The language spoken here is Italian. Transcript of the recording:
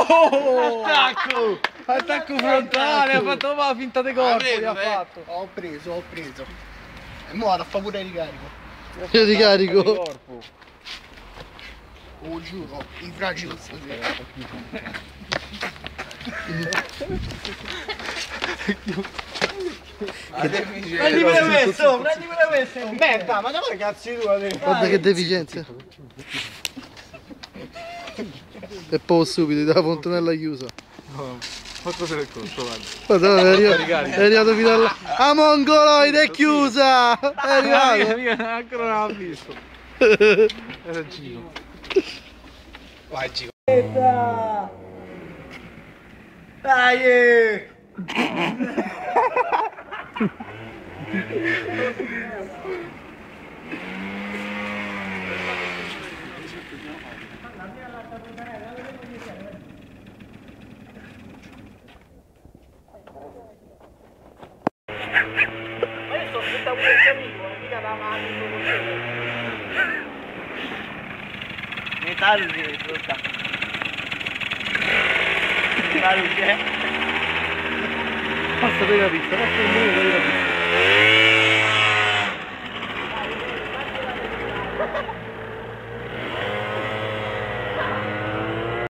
Oh! Attacco! Attacco frontale, ha fatto la finta di corpo, gli ha fatto. Ho preso. E mo' vado a fa pure ricarico. Io ti carico. Oh, giuro, i fragili stasera. Prendimela messo, prendimela messo. Merda, ma dove cazzo tu adesso? Guarda che deficienza. È poco stupido, la fontanella chiusa. Ma cos'è il costo, Guarda, è arrivato fino alla... Ah, mongoloide è chiusa! È arrivato! Ancora non l'ho visto. Era Gino. Vai, Gico. Dai! Metalli, frutta. Metalli, Passa per la pista, passa per la pista.